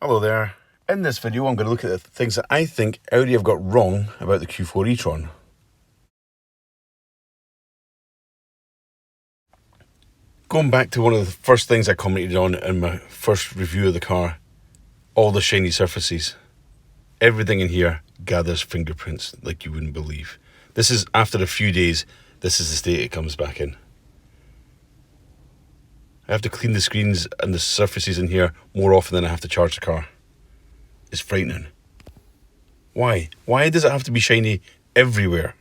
Hello there. In this video I'm going to look at the things that I think Audi have got wrong about the Q4 E-Tron. Going back to one of the first things I commented on in my first review of the car, all the shiny surfaces. Everything in here gathers fingerprints like you wouldn't believe. This is, after a few days, this is the state it comes back in. I have to clean the screens and the surfaces in here more often than I have to charge the car. It's frightening. Why? Why does it have to be shiny everywhere?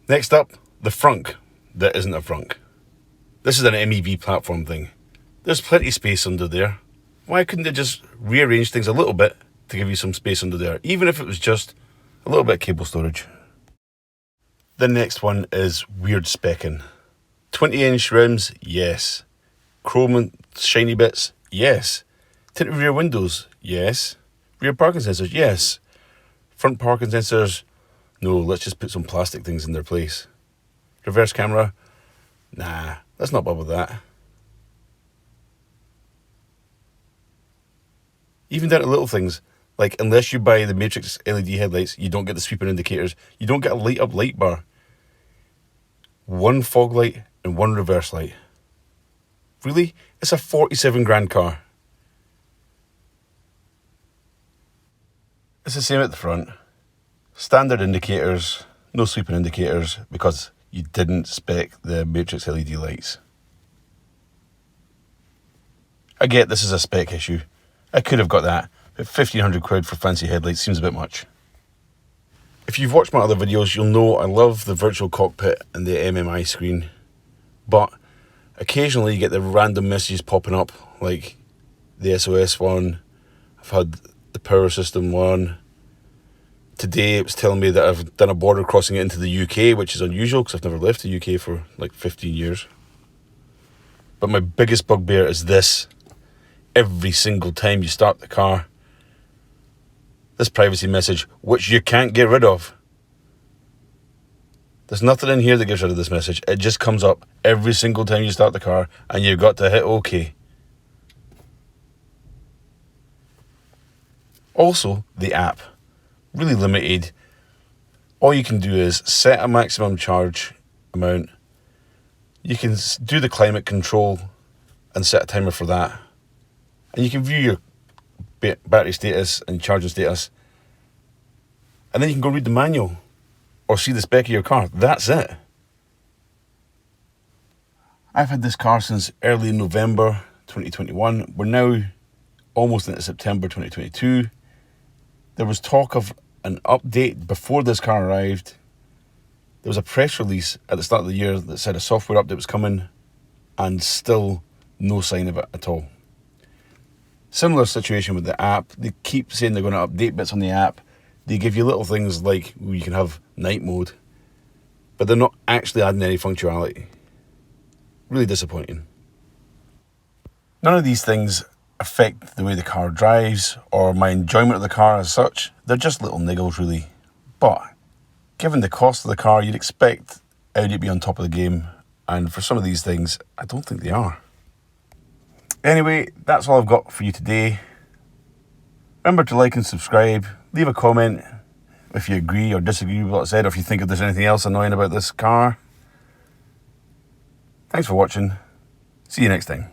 Next up, the Frunk that isn't a Frunk. This is an MEB platform thing. There's plenty of space under there. Why couldn't they just rearrange things a little bit to give you some space under there, even if it was just a little bit of cable storage? The next one is weird specking. 20-inch rims, yes. Chrome and shiny bits, yes. Tinted rear windows, yes. Rear parking sensors, yes. Front parking sensors, no, let's just put some plastic things in their place. Reverse camera, nah, let's not bother with that. Even down to little things, like unless you buy the Matrix LED headlights, you don't get the sweeping indicators, you don't get a light up light bar. One fog light and one reverse light. Really? It's a 47 grand car. It's the same at the front. Standard indicators, no sweeping indicators because you didn't spec the Matrix LED lights. I get this is a spec issue. I could have got that, but 1,500 quid for fancy headlights seems a bit much. If you've watched my other videos, you'll know I love the virtual cockpit and the MMI screen, but occasionally you get the random messages popping up, like the SOS one. I've had the power system one. Today it was telling me that I've done a border crossing into the UK, which is unusual because I've never left the UK for like 15 years. But my biggest bugbear is this. Every single time you start the car, this privacy message, which you can't get rid of. There's nothing in here that gets rid of this message. It just comes up every single time you start the car and you've got to hit OK. Also, the app. Really limited. All you can do is set a maximum charge amount. You can do the climate control and set a timer for that. And you can view your battery status and charging status. And then you can go read the manual or see the spec of your car. That's it. I've had this car since early November 2021. We're now almost into September 2022. There was talk of an update before this car arrived. There was a press release at the start of the year that said a software update was coming, and still no sign of it at all. Similar situation with the app. They keep saying they're going to update bits on the app. They give you little things like you can have night mode, but they're not actually adding any functionality. Really disappointing. None of these things affect the way the car drives or my enjoyment of the car as such. They're just little niggles really. But given the cost of the car, you'd expect Audi to be on top of the game, and for some of these things, I don't think they are. Anyway, that's all I've got for you today. Remember to like and subscribe. Leave a comment if you agree or disagree with what I said, or if you think there's anything else annoying about this car. Thanks for watching. See you next time.